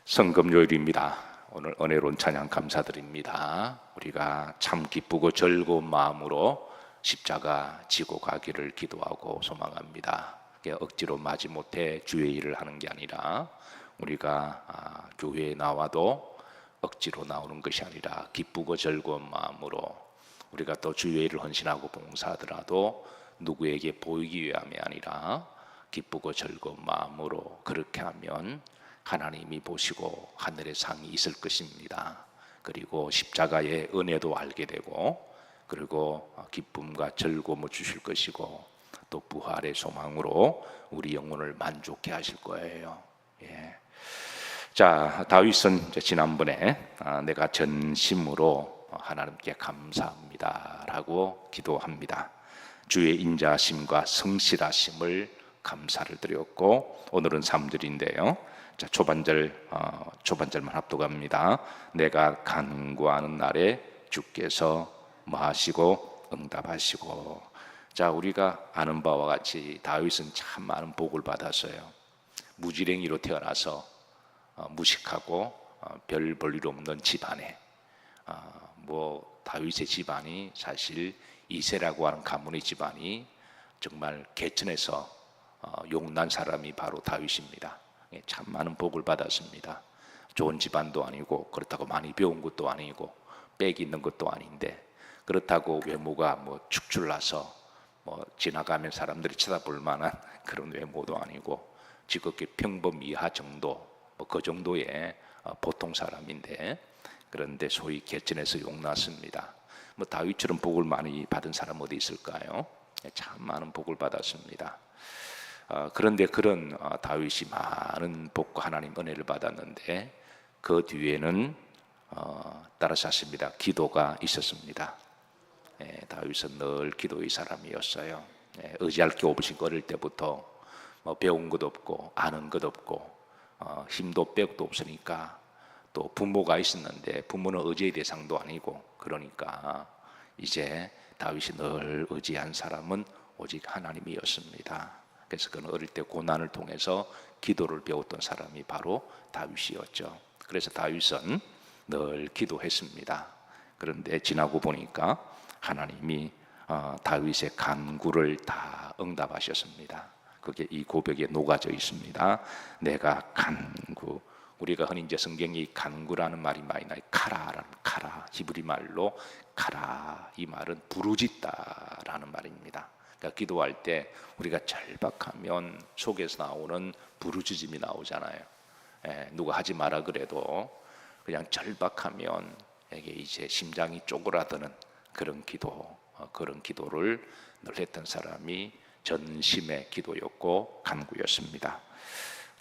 성금요일입니다. 오늘 은혜로운 찬양 감사드립니다. 우리가 참 기쁘고 즐거운 마음으로 십자가 지고 가기를 기도하고 소망합니다. 억지로 마지못해 주의 일을 하는 게 아니라 우리가 교회에 나와도 억지로 나오는 것이 아니라 기쁘고 즐거운 마음으로 우리가 또 주의 일을 헌신하고 봉사하더라도 누구에게 보이기 위함이 아니라 기쁘고 즐거운 마음으로 그렇게 하면 하나님이 보시고 하늘의 상이 있을 것입니다. 그리고 십자가의 은혜도 알게 되고 그리고 기쁨과 즐거움을 주실 것이고 또 부활의 소망으로 우리 영혼을 만족해 하실 거예요. 자, 다윗은 지난번에 내가 전심으로 하나님께 감사합니다 라고 기도합니다. 주의 인자하심과 성실하심을 감사를 드렸고 오늘은 3절인데요. 자, 초반절만 합독합니다. 내가 간구하는 날에 주께서 뭐 하시고 응답하시고. 자, 우리가 아는 바와 같이 다윗은 참 많은 복을 받았어요. 무지랭이로 태어나서 무식하고 별 볼일 없는 집안에 다윗의 집안이 사실 이새라고 하는 가문의 집안이 정말 개천에서 용난 사람이 바로 다윗입니다. 참 많은 복을 받았습니다. 좋은 집안도 아니고 그렇다고 많이 배운 것도 아니고 빽이 있는 것도 아닌데 그렇다고 외모가 축출나서 지나가면 사람들이 쳐다볼 만한 그런 외모도 아니고 지극히 평범 이하 정도 그 정도의 보통 사람인데 그런데 소위 개천에서 용났습니다. 다윗처럼 복을 많이 받은 사람 어디 있을까요? 참 많은 복을 받았습니다. 그런데 그런 다윗이 많은 복과 하나님 은혜를 받았는데 그 뒤에는 따라서 하십니다. 기도가 있었습니다. 다윗은 늘 기도의 사람이었어요. 의지할 게 없으신 어릴 때부터 배운 것 없고 아는 것 없고 힘도 빼고도 없으니까 또 부모가 있었는데 부모는 의지의 대상도 아니고 그러니까 이제 다윗이 늘 의지한 사람은 오직 하나님이었습니다. 그래서 그는 어릴 때 고난을 통해서 기도를 배웠던 사람이 바로 다윗이었죠. 그래서 다윗은 늘 기도했습니다. 그런데 지나고 보니까 하나님이 다윗의 간구를 다 응답하셨습니다. 그게 이 고백에 녹아져 있습니다. 내가 간구. 우리가 흔히 이제 성경에 간구라는 말이 많이 나요. 카라라는 카라, 히브리 말로 카라. 이 말은 부르짖다라는 말입니다. 그러니까 기도할 때 우리가 절박하면 속에서 나오는 부르짖음이 나오잖아요. 누가 하지 마라 그래도 그냥 절박하면 이게 이제 심장이 쪼그라드는 그런 그런 기도를 늘 했던 사람이 전심의 기도였고 간구였습니다.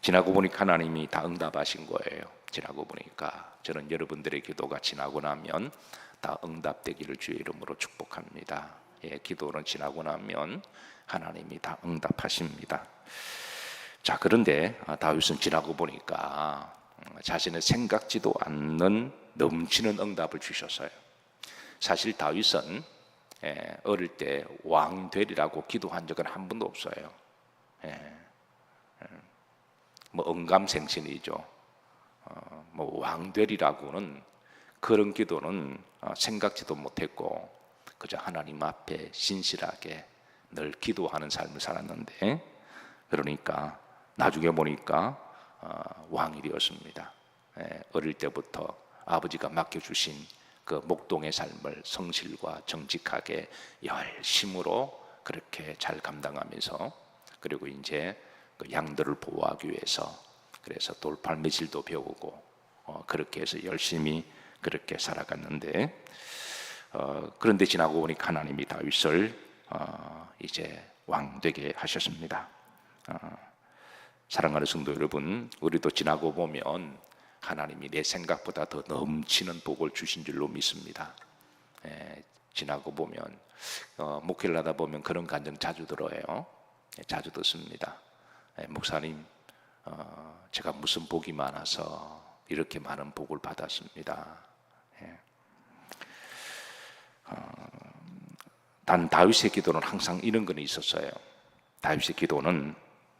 지나고 보니까 하나님이 다 응답하신 거예요. 지나고 보니까 저는 여러분들의 기도가 지나고 나면 다 응답되기를 주의 이름으로 축복합니다. 기도는 지나고 나면 하나님이 다 응답하십니다. 자, 그런데 다윗은 지나고 보니까 자신의 생각지도 않는 넘치는 응답을 주셨어요. 사실 다윗은 어릴 때 왕 되리라고 기도한 적은 한 번도 없어요. 언감생신이죠. 왕 되리라고는 그런 기도는 생각지도 못했고 그저 하나님 앞에 신실하게 늘 기도하는 삶을 살았는데 그러니까 나중에 보니까 왕이 되었습니다. 어릴 때부터 아버지가 맡겨주신 그 목동의 삶을 성실과 정직하게 열심으로 그렇게 잘 감당하면서 그리고 이제 그 양들을 보호하기 위해서 그래서 돌팔매질도 배우고 그렇게 해서 열심히 그렇게 살아갔는데 그런데 지나고 보니까 하나님이 다윗을 이제 왕 되게 하셨습니다. 사랑하는 성도 여러분, 우리도 지나고 보면 하나님이 내 생각보다 더 넘치는 복을 주신 줄로 믿습니다. 지나고 보면 목회를 하다 보면 그런 간증 자주 들어요. 자주 듣습니다. 목사님, 제가 무슨 복이 많아서 이렇게 많은 복을 받았습니다. 단 다윗의 기도는 항상 이런 건 있었어요. 다윗의 기도는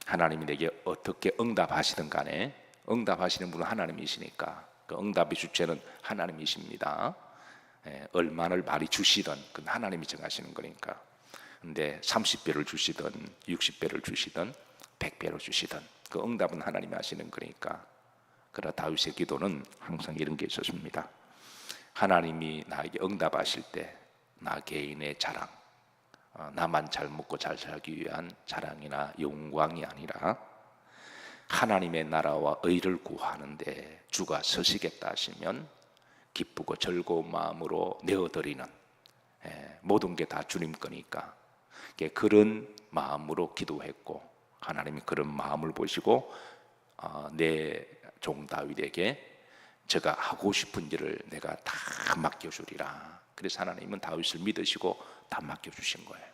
하나님이 내게 어떻게 응답하시든 간에 응답하시는 분은 하나님이시니까 그 응답의 주체는 하나님이십니다. 얼마를 많이 주시든 그건 하나님이 정하시는 거니까. 근데 30배를 주시든 60배를 주시든 100배로 주시든 그 응답은 하나님이 하시는 거니까. 그러나 다윗의 기도는 항상 이런 게 있었습니다. 하나님이 나에게 응답하실 때 나 개인의 자랑, 나만 잘 먹고 잘 살기 위한 자랑이나 영광이 아니라 하나님의 나라와 의를 구하는데 주가 서시겠다 하시면 기쁘고 즐거운 마음으로 내어드리는, 모든 게 다 주님 거니까 그런 마음으로 기도했고, 하나님이 그런 마음을 보시고 내 종 다윗에게 제가 하고 싶은 일을 내가 다 맡겨주리라. 그래서 하나님은 다윗을 믿으시고 다 맡겨주신 거예요.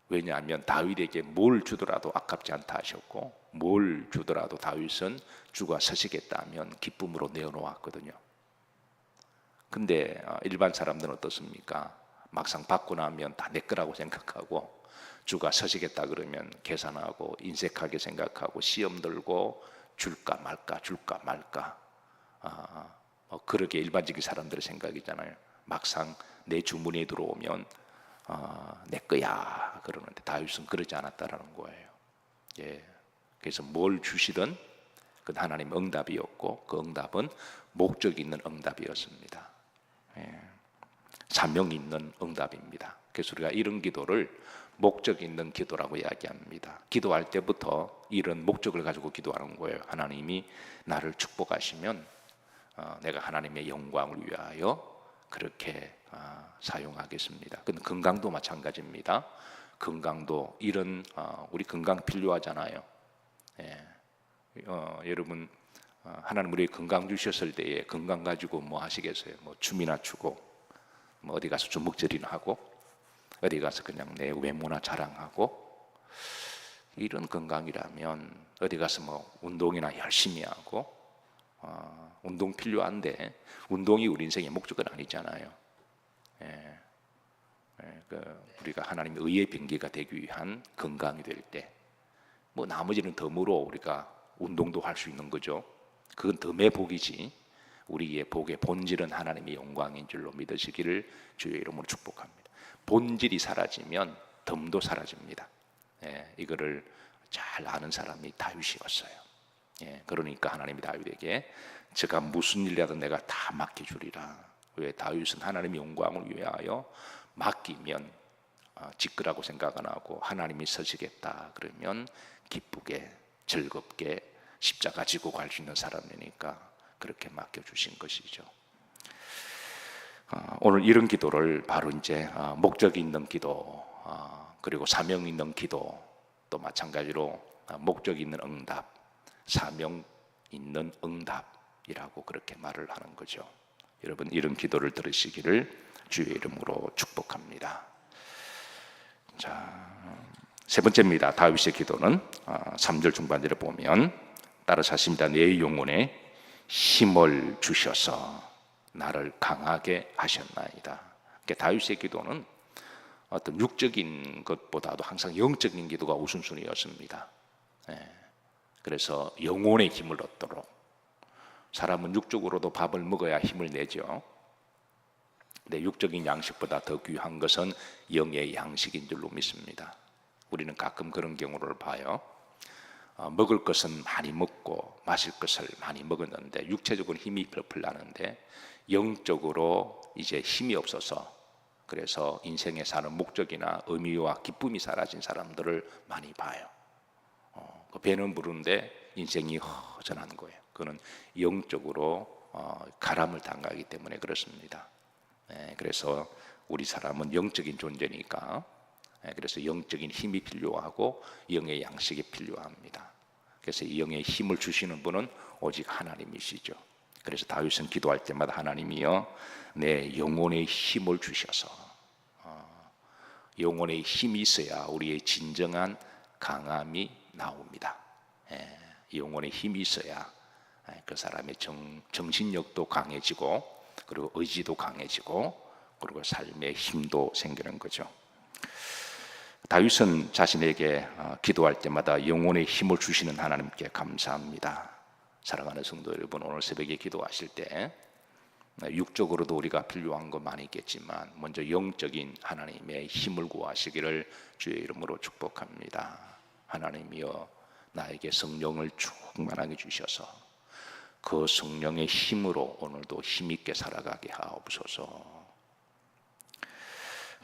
왜냐하면 다윗에게 뭘 주더라도 아깝지 않다 하셨고, 뭘 주더라도 다윗은 주가 서시겠다 하면 기쁨으로 내어놓았거든요. 근데 일반 사람들은 어떻습니까? 막상 받고 나면 다 내 거라고 생각하고, 주가 서시겠다 그러면 계산하고 인색하게 생각하고 시험 들고 줄까 말까. 그렇게 일반적인 사람들의 생각이잖아요. 막상 내 주문이 들어오면 내 거야 그러는데 다윗은 그러지 않았다라는 거예요. 그래서 뭘 주시든 그건 하나님 응답이었고, 그 응답은 목적 있는 응답이었습니다. 사명 있는 응답입니다. 그래서 우리가 이런 기도를 목적 있는 기도라고 이야기합니다. 기도할 때부터 이런 목적을 가지고 기도하는 거예요. 하나님이 나를 축복하시면 내가 하나님의 영광을 위하여 그렇게 사용하겠습니다. 근데 건강도 마찬가지입니다. 건강도 이런 우리 건강 필요하잖아요. 여러분 하나님 우리에게 건강 주셨을 때에 건강 가지고 뭐 하시겠어요? 뭐 춤이나 추고, 뭐 어디 가서 주먹질이나 하고, 어디 가서 그냥 내 외모나 자랑하고, 이런 건강이라면 어디 가서 뭐 운동이나 열심히 하고, 운동 필요한데 운동이 우리 인생의 목적은 아니잖아요. 우리가 하나님의 의의 병기가 되기 위한 건강이 될 때, 뭐 나머지는 덤으로 우리가 운동도 할 수 있는 거죠. 그건 덤의 복이지 우리의 복의 본질은 하나님의 영광인 줄로 믿으시기를 주의 이름으로 축복합니다. 본질이 사라지면 덤도 사라집니다. 이거를 잘 아는 사람이 다윗이었어요. 그러니까 하나님이 다윗에게 제가 무슨 일이라도 내가 다 맡겨주리라. 왜? 다윗은 하나님의 영광을 위하여 맡기면 지끄라고 생각 안 하고 하나님이 서시겠다 그러면 기쁘게 즐겁게 십자가 지고 갈 수 있는 사람이니까 그렇게 맡겨주신 것이죠. 오늘 이런 기도를 바로 이제 목적 있는 기도, 그리고 사명 있는 기도, 또 마찬가지로 목적 있는 응답, 사명 있는 응답이라고 그렇게 말을 하는 거죠. 여러분 이런 기도를 들으시기를 주의 이름으로 축복합니다. 자, 세 번째입니다. 다윗의 기도는 3절 중반절에 보면 따라서 하십니다. 내 영혼에 힘을 주셔서 나를 강하게 하셨나이다. 그러니까 다윗의 기도는 어떤 육적인 것보다도 항상 영적인 기도가 우선순위였습니다. 그래서 영혼의 힘을 얻도록, 사람은 육적으로도 밥을 먹어야 힘을 내죠. 근데 육적인 양식보다 더 귀한 것은 영의 양식인 줄로 믿습니다. 우리는 가끔 그런 경우를 봐요. 먹을 것은 많이 먹고 마실 것을 많이 먹었는데 육체적으로 힘이 펄펄 나는데 영적으로 이제 힘이 없어서, 그래서 인생에 사는 목적이나 의미와 기쁨이 사라진 사람들을 많이 봐요. 배는 부른데 인생이 허전한 거예요. 그거는 영적으로 가람을 당하기 때문에 그렇습니다. 그래서 우리 사람은 영적인 존재니까, 그래서 영적인 힘이 필요하고 영의 양식이 필요합니다. 그래서 이 영의 힘을 주시는 분은 오직 하나님이시죠. 그래서 다윗은 기도할 때마다 하나님이여 내 영혼의 힘을 주셔서, 영혼의 힘이 있어야 우리의 진정한 강함이 나옵니다. 영혼의 힘이 있어야 그 사람의 정신력도 강해지고, 그리고 의지도 강해지고, 그리고 삶의 힘도 생기는 거죠. 다윗은 자신에게 기도할 때마다 영혼의 힘을 주시는 하나님께 감사합니다. 사랑하는 성도 여러분, 오늘 새벽에 기도하실 때 육적으로도 우리가 필요한 거 많이 있겠지만 먼저 영적인 하나님의 힘을 구하시기를 주의 이름으로 축복합니다. 하나님이여, 나에게 성령을 충만하게 주셔서 그 성령의 힘으로 오늘도 힘있게 살아가게 하옵소서.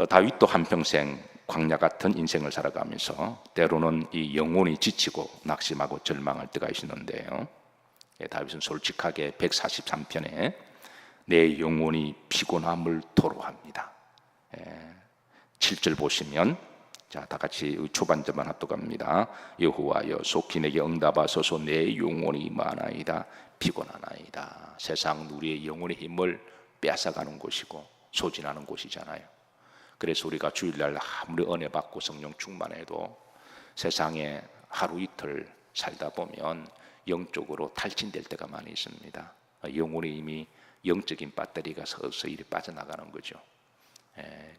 다윗도 한평생 광야 같은 인생을 살아가면서 때로는 이 영혼이 지치고 낙심하고 절망할 때가 있었는데요, 다윗은 솔직하게 143편에 내 영혼이 피곤함을 토로합니다. 7절 보시면, 자, 다 같이 초반절만 합독합니다. 여호와여, 속히 내게 응답하소서. 내 영혼이 많아이다, 피곤하나이다. 세상 우리의 영혼의 힘을 빼앗아가는 곳이고 소진하는 곳이잖아요. 그래서 우리가 주일날 아무리 은혜 받고 성령 충만해도 세상에 하루 이틀 살다 보면 영적으로 탈진될 때가 많이 있습니다. 영혼의 이미 영적인 배터리가 서서히 빠져나가는 거죠.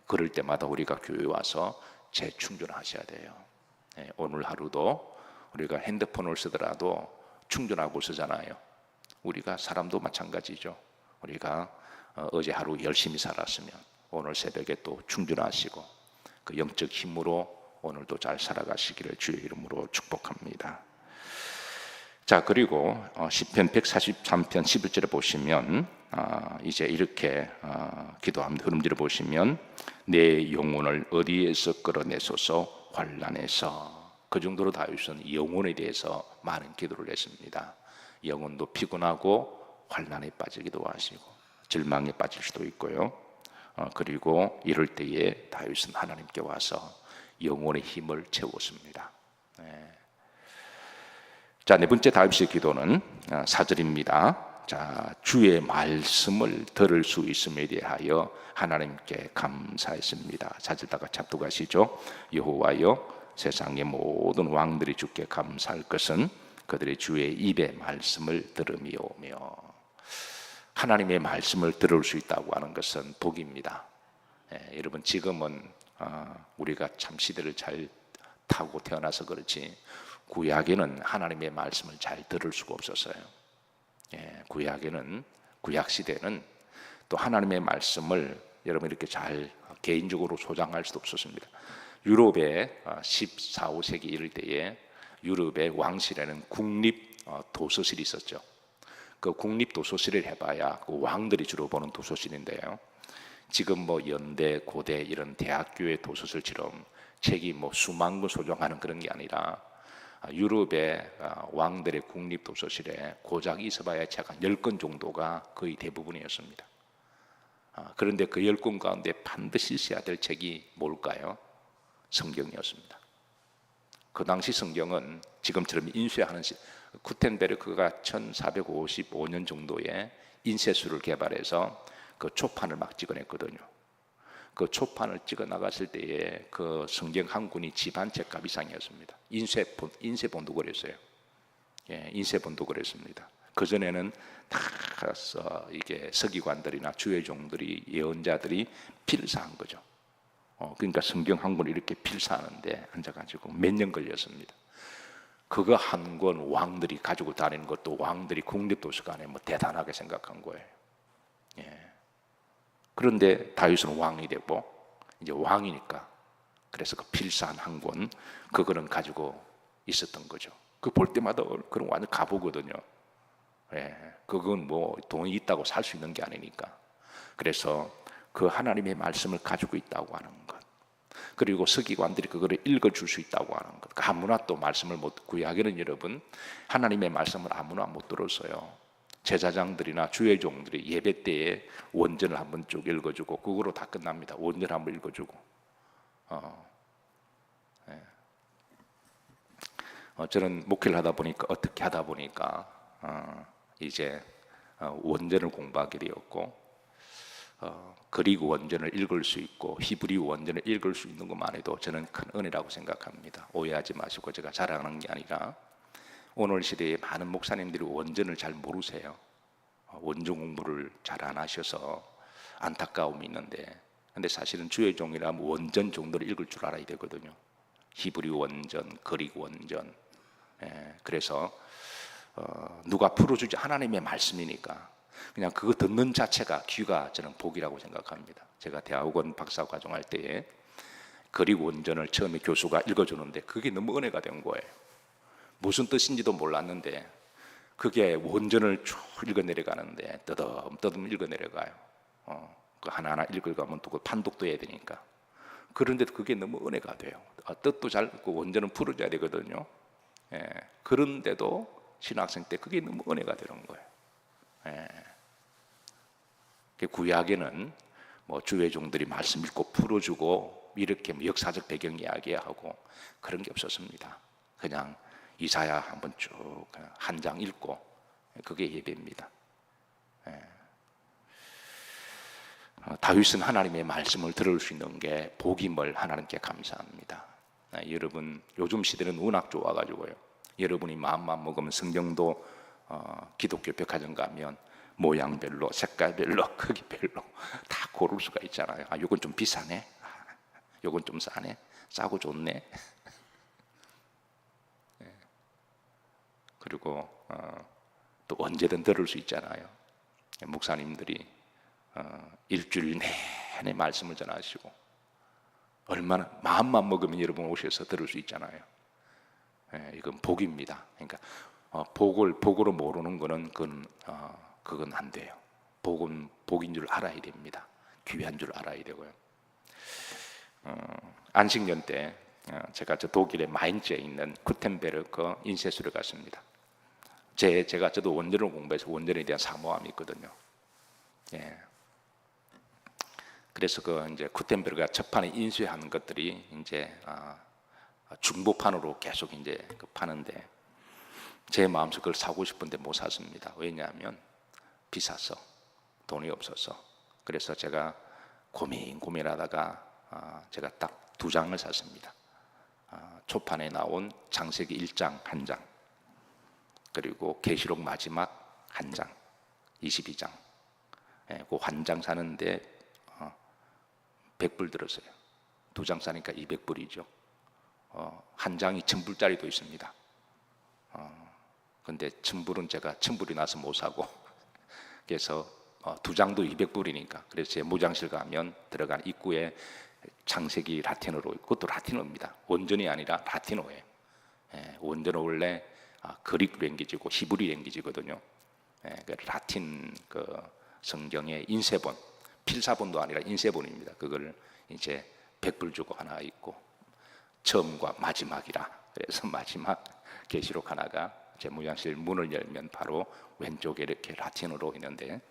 그럴 때마다 우리가 교회 와서 재충전하셔야 돼요. 오늘 하루도 우리가 핸드폰을 쓰더라도 충전하고 쓰잖아요. 우리가 사람도 마찬가지죠. 우리가 어제 하루 열심히 살았으면 오늘 새벽에 또 충전하시고 그 영적 힘으로 오늘도 잘 살아가시기를 주의 이름으로 축복합니다. 자, 그리고 시편 143편 11절에 보시면 이제 이렇게 기도합니다. 흐름지를 보시면 내 영혼을 어디에서 끌어내소서, 환난에서. 그 정도로 다윗은 영혼에 대해서 많은 기도를 했습니다. 영혼도 피곤하고 환난에 빠지기도 하시고 절망에 빠질 수도 있고요. 그리고 이럴 때에 다윗은 하나님께 와서 영혼의 힘을 채웠습니다. 자, 네 번째 다윗의 기도는 4절입니다. 자, 주의 말씀을 들을 수 있음에 대하여 하나님께 감사했습니다. 4절 다 같이 합독하시죠. 여호와여, 세상의 모든 왕들이 주께 감사할 것은 그들의 주의 입의 말씀을 들음이오며. 하나님의 말씀을 들을 수 있다고 하는 것은 복입니다. 여러분, 지금은 우리가 참 시대를 잘 타고 태어나서 그렇지 구약에는 하나님의 말씀을 잘 들을 수가 없었어요. 구약에는, 구약 시대는 또 하나님의 말씀을 여러분 이렇게 잘 개인적으로 소장할 수도 없었습니다. 유럽의 14, 15세기 이럴 때에 유럽의 왕실에는 국립 도서실이 있었죠. 그 국립 도서실을 해봐야 그 왕들이 주로 보는 도서실인데요, 지금 뭐 연대, 고대 이런 대학교의 도서실처럼 책이 뭐 수만 권 소장하는 그런 게 아니라 유럽의 왕들의 국립 도서실에 고작이 있어봐야 책 한 10권 정도가 거의 대부분이었습니다. 그런데 그 10권 가운데 반드시 있어야 될 책이 뭘까요? 성경이었습니다. 그 당시 성경은 지금처럼 인쇄하는 구텐베르크가 1455년 정도에 인쇄술을 개발해서 그 초판을 막 찍어냈거든요. 그 초판을 찍어 나갔을 때에 그 성경 한 권이 집 한 채 값 이상이었습니다. 인쇄본도 그랬어요. 인쇄본도 그랬습니다. 그 전에는 다 이게 서기관들이나 주의종들이, 예언자들이 필사한 거죠. 그러니까 성경 한 권 이렇게 필사하는데 앉아가지고 몇 년 걸렸습니다. 그거 한 권 왕들이 가지고 다니는 것도 왕들이 국립도서관에 뭐 대단하게 생각한 거예요. 그런데 다윗은 왕이 되고 이제 왕이니까 그래서 그 필사한 한 권 그거는 가지고 있었던 거죠. 그 볼 때마다 그런 완전 가보거든요. 그건 뭐 돈이 있다고 살 수 있는 게 아니니까. 그래서 그 하나님의 말씀을 가지고 있다고 하는 것, 그리고 서기관들이 그거를 읽어줄 수 있다고 하는 것. 아무나 또 말씀을 못, 구약에는 여러분 하나님의 말씀을 아무나 못 들었어요. 제사장들이나 주의 종들이 예배 때에 원전을 한번 쭉 읽어주고 그거로 다 끝납니다. 원전 한번 읽어주고. 저는 목회를 하다 보니까 어떻게 하다 보니까 이제 원전을 공부하게 되었고, 그리고 원전을 읽을 수 있고 히브리 원전을 읽을 수 있는 것만 해도 저는 큰 은혜라고 생각합니다. 오해하지 마시고, 제가 자랑하는 게 아니라 오늘 시대에 많은 목사님들이 원전을 잘 모르세요. 원전 공부를 잘 안 하셔서 안타까움이 있는데, 근데 사실은 주의 종이라면 원전 정도를 읽을 줄 알아야 되거든요. 히브리 원전, 그리고 원전. 그래서 누가 풀어주지 하나님의 말씀이니까 그냥 그거 듣는 자체가 귀가 저는 복이라고 생각합니다. 제가 대학원 박사과정 할 때에 그리고 원전을 처음에 교수가 읽어주는데 그게 너무 은혜가 된 거예요. 무슨 뜻인지도 몰랐는데 그게 원전을 쭉 읽어 내려가는데 떠듬떠듬 읽어 내려가요. 그 하나하나 읽어가면 또 그 판독도 해야 되니까. 그런데도 그게 너무 은혜가 돼요. 뜻도 잘 듣고 원전은 풀어줘야 되거든요. 그런데도 신학생 때 그게 너무 은혜가 되는 거예요. 구약에는 뭐 주의 종들이 말씀 읽고 풀어주고 이렇게 뭐 역사적 배경 이야기하고 그런 게 없었습니다. 그냥 이사야 한번 쭉 한 장 읽고 그게 예배입니다. 다윗은 하나님의 말씀을 들을 수 있는 게 복임을 하나님께 감사합니다. 여러분 요즘 시대는 워낙 좋아가지고요. 여러분이 마음만 먹으면 성경도 기독교 백화점 가면 모양별로, 색깔별로, 크기별로 다 고를 수가 있잖아요. 요건 좀 비싸네, 요건 좀 싸네, 싸고 좋네. 그리고 또 언제든 들을 수 있잖아요. 목사님들이 일주일 내내 말씀을 전하시고 얼마나 마음만 먹으면 여러분 오셔서 들을 수 있잖아요. 이건 복입니다. 그러니까 복으로 모르는 거는 그건 안 돼요. 복은 복인 줄 알아야 됩니다. 귀한 줄 알아야 되고요. 안식년 때 제가 저 독일의 마인츠에 있는 구텐베르크 인쇄소를 갔습니다. 저도 원전을 공부해서 원전에 대한 사모함이 있거든요. 그래서 이제 구텐베르크가 첫판에 인쇄하는 것들이 이제 중고판으로 계속 이제 파는데 제 마음속에 그걸 사고 싶은데 못 샀습니다. 왜냐하면 비쌌어, 돈이 없어서. 그래서 제가 고민하다가 제가 딱 2장을 샀습니다. 초판에 나온 창세기 1장 1장, 그리고 계시록 마지막 1장 22장. 그 한 장 사는데 100불 들었어요. 2장 사니까 200불이죠. 한 장이 1000불짜리도 있습니다. 근데 1000불은 제가 1000불이 나서 못 사고 그래서 2장도 200불이니까 그래서 제 무장실 가면 들어간 입구에 창세기 라틴어로, 그것도 라틴어입니다. 원전이 아니라 라틴어예요. 원전은 원래 그릭 랭귀지고 히브리 랭귀지거든요. 그 라틴 성경의 인쇄본, 필사본도 아니라 인쇄본입니다. 그걸 이제 100불 주고 하나 있고 처음과 마지막이라, 그래서 마지막 계시록 하나가 제 무장실 문을 열면 바로 왼쪽에 이렇게 라틴어로 있는데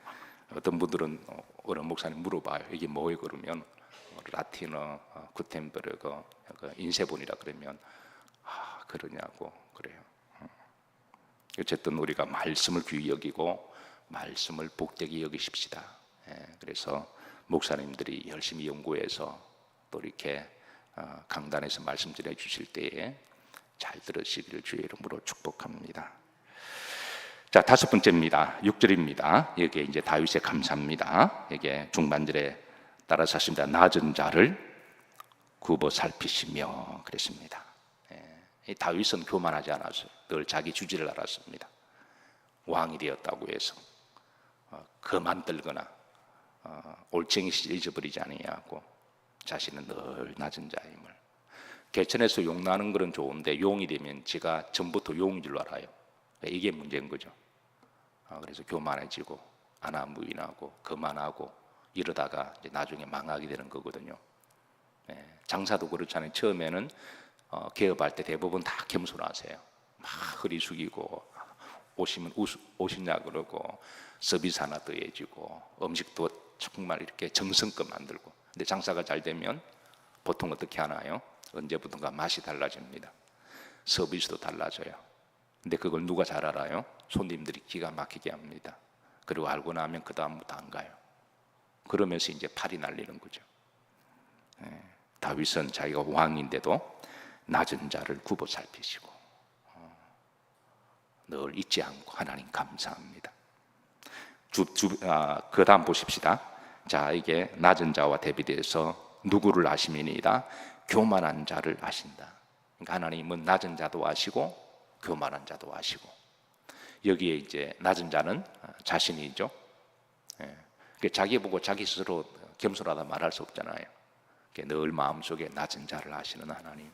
어떤 분들은 어느 목사님 물어봐요. 이게 뭐예요? 그러면 라틴어 구텐베르크 인쇄본이라 그러면 그러냐고 그래요. 어쨌든 우리가 말씀을 귀히 여기고 말씀을 복되게 여기십시다. 그래서 목사님들이 열심히 연구해서 또 이렇게 강단에서 말씀 전해 주실 때에 잘 들으시기를 주의 이름으로 축복합니다. 자, 5번째입니다. 6절입니다. 여기에 이제 다윗의 감사입니다. 이게 중반절에 따라서 하십니다. 낮은 자를 굽어 살피시며 그랬습니다. 이 다윗은 교만하지 않았어요. 늘 자기 주지를 알았습니다. 왕이 되었다고 해서 그만 들거나 올챙이 시절 잊어버리지 아니하고 자신은 늘 낮은 자임을. 개천에서 용 나는 것은 좋은데 용이 되면 지가 전부터 용인 줄 알아요. 이게 문제인 거죠. 그래서 교만해지고 안하무인하고 거만하고 이러다가 이제 나중에 망하게 되는 거거든요. 장사도 그렇잖아요. 처음에는 개업할 때 대부분 다 겸손하세요. 막 허리 숙이고 오시면 오시냐 그러고 서비스 하나 더 해주고 음식도 정말 이렇게 정성껏 만들고. 근데 장사가 잘 되면 보통 어떻게 하나요? 언제부턴가 맛이 달라집니다. 서비스도 달라져요. 근데 그걸 누가 잘 알아요? 손님들이 기가 막히게 합니다. 그리고 알고 나면 그 다음부터 안 가요. 그러면서 이제 팔이 날리는 거죠. 다윗은 자기가 왕인데도 낮은 자를 굽어 살피시고 늘 잊지 않고 하나님 감사합니다. 그 다음 보십시다. 자, 이게 낮은 자와 대비돼서 누구를 아심이니이다? 교만한 자를 아신다. 그러니까 하나님은 낮은 자도 아시고 교만한 자도 아시고, 여기에 이제 낮은 자는 자신이죠. 자기 보고 자기 스스로 겸손하다 말할 수 없잖아요. 늘 마음속에 낮은 자를 아시는 하나님.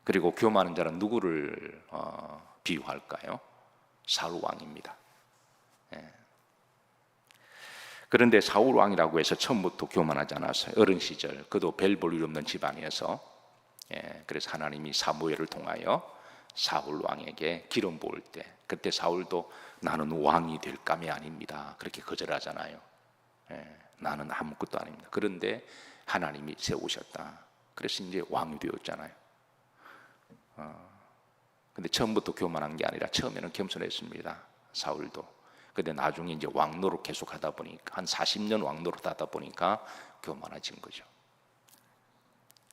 그리고 교만한 자는 누구를 비유할까요? 사울 왕입니다. 그런데 사울 왕이라고 해서 처음부터 교만하지 않았어요. 어린 시절 그도 별 볼 일 없는 집안에서, 그래서 하나님이 사무엘을 통하여 사울 왕에게 기름 부을 때, 그때 사울도 나는 왕이 될 감이 아닙니다, 그렇게 거절하잖아요. 나는 아무것도 아닙니다. 그런데 하나님이 세우셨다. 그래서 이제 왕이 되었잖아요. 근데 처음부터 교만한 게 아니라 처음에는 겸손했습니다, 사울도. 근데 나중에 이제 왕노릇 계속 하다 보니까, 한 40년 왕노릇 하다 보니까 교만해진 거죠.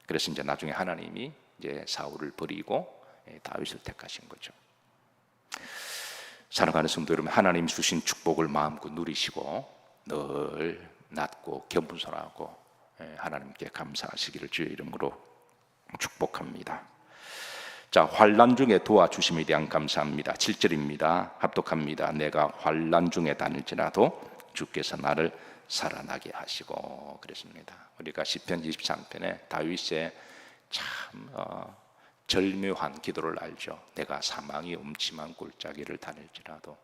그래서 이제 나중에 하나님이 이제 사울을 버리고 다윗을 택하신 거죠. 사랑하는 성도 여러분, 하나님 주신 축복을 마음껏 누리시고 늘 낮고 겸손하고 하나님께 감사하시기를 주의 이름으로 축복합니다. 자, 환난 중에 도와주심에 대한 감사합니다. 7절입니다. 합독합니다. 내가 환난 중에 다닐지라도 주께서 나를 살아나게 하시고, 그랬습니다. 우리가 시편 23편에 다윗의 참 절묘한 기도를 알죠. 내가 사망이 음침한 골짜기를 다닐지라도,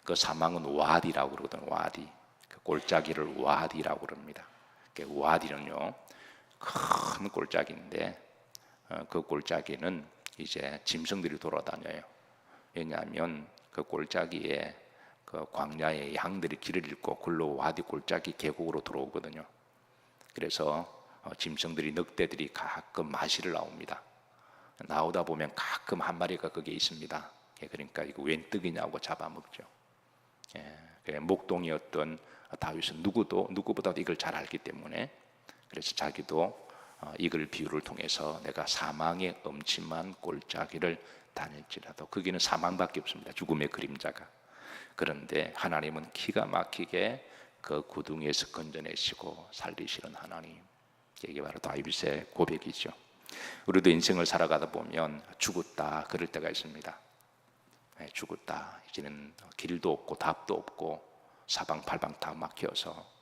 그 사망은 와디라고 그러거든요. 와디, 그 골짜기를 와디라고 그럽니다. 와디는요, 큰 골짜기인데 그 골짜기는 이제 짐승들이 돌아다녀요. 왜냐하면 그 골짜기에, 그 광야에 양들이 길을 잃고 글로 와디 골짜기 계곡으로 들어오거든요. 그래서 짐승들이, 늑대들이 가끔 마시러 나옵니다. 나오다 보면 가끔 한 마리가 거기에 있습니다. 그러니까 이거 웬 떡이냐고 잡아먹죠. 목동이었던 다윗은 누구보다도 이걸 잘 알기 때문에, 그래서 자기도 이걸 비유를 통해서 내가 사망의 음침한 골짜기를 다닐지라도, 거기는 사망밖에 없습니다, 죽음의 그림자가. 그런데 하나님은 기가 막히게 그 구덩이에서 건져내시고 살리시는 하나님. 이게 바로 다윗의 고백이죠. 우리도 인생을 살아가다 보면 죽었다 그럴 때가 있습니다. 죽었다, 이제는 길도 없고 답도 없고 사방팔방 다 막혀서,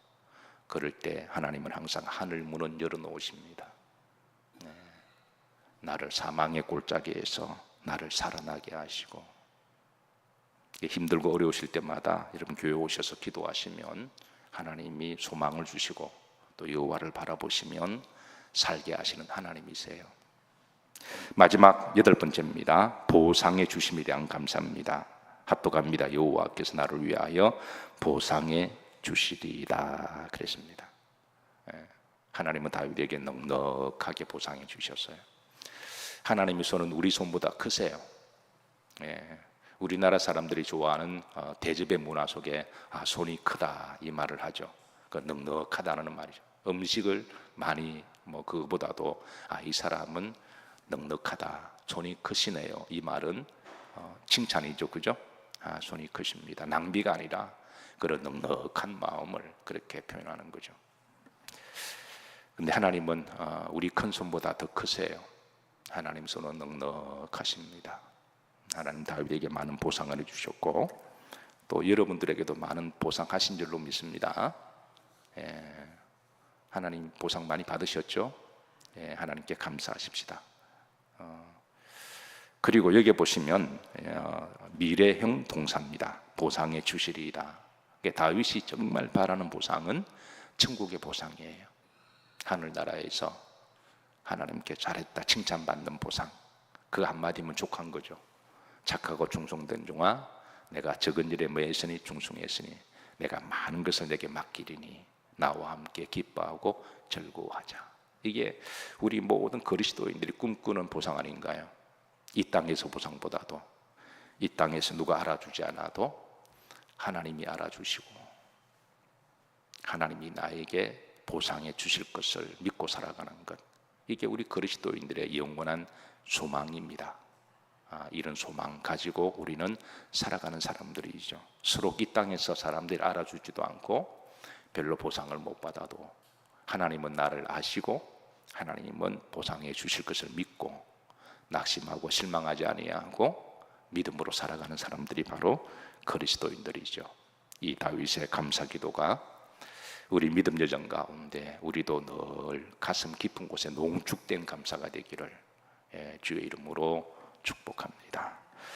그럴 때 하나님은 항상 하늘 문은 열어놓으십니다. 나를 사망의 골짜기에서 나를 살아나게 하시고, 힘들고 어려우실 때마다 여러분 교회 오셔서 기도하시면 하나님이 소망을 주시고 또 여호와를 바라보시면 살게 하시는 하나님이세요. 마지막 8번째입니다. 보상해 주심에 대한 감사합니다. 합독합니다. 여호와께서 나를 위하여 보상해 주시리이다, 그랬습니다. 하나님은 다윗에게 넉넉하게 보상해 주셨어요. 하나님의 손은 우리 손보다 크세요. 우리나라 사람들이 좋아하는 대접의 문화 속에 손이 크다 이 말을 하죠. 그 넉넉하다는 말이죠. 음식을 많이 그거보다도 이 사람은 넉넉하다, 손이 크시네요, 이 말은 칭찬이죠, 그죠? 손이 크십니다. 낭비가 아니라 그런 넉넉한 마음을 그렇게 표현하는 거죠. 근데 하나님은 우리 큰 손보다 더 크세요. 하나님 손은 넉넉하십니다. 하나님 다윗에게 많은 보상을 해주셨고 또 여러분들에게도 많은 보상하신 줄로 믿습니다. 하나님 보상 많이 받으셨죠? 하나님께 감사하십시다. 그리고 여기 보시면 미래형 동사입니다. 보상해 주시리이다. 다윗이 정말 바라는 보상은 천국의 보상이에요. 하늘나라에서 하나님께 잘했다 칭찬받는 보상, 그 한마디면 족한 거죠. 착하고 충성된 종아, 내가 적은 일에 매했으니 충성했으니 내가 많은 것을 내게 맡기리니 나와 함께 기뻐하고 즐거워하자. 이게 우리 모든 그리스도인들이 꿈꾸는 보상 아닌가요? 이 땅에서 보상보다도, 이 땅에서 누가 알아주지 않아도 하나님이 알아주시고 하나님이 나에게 보상해 주실 것을 믿고 살아가는 것, 이게 우리 그리스도인들의 영원한 소망입니다. 이런 소망 가지고 우리는 살아가는 사람들이죠. 서로 이 땅에서 사람들이 알아주지도 않고 별로 보상을 못 받아도 하나님은 나를 아시고 하나님은 보상해 주실 것을 믿고 낙심하고 실망하지 아니하고 믿음으로 살아가는 사람들이 바로 그리스도인들이죠. 이 다윗의 감사기도가 우리 믿음 여정 가운데 우리도 늘 가슴 깊은 곳에 농축된 감사가 되기를 주의 이름으로 축복합니다.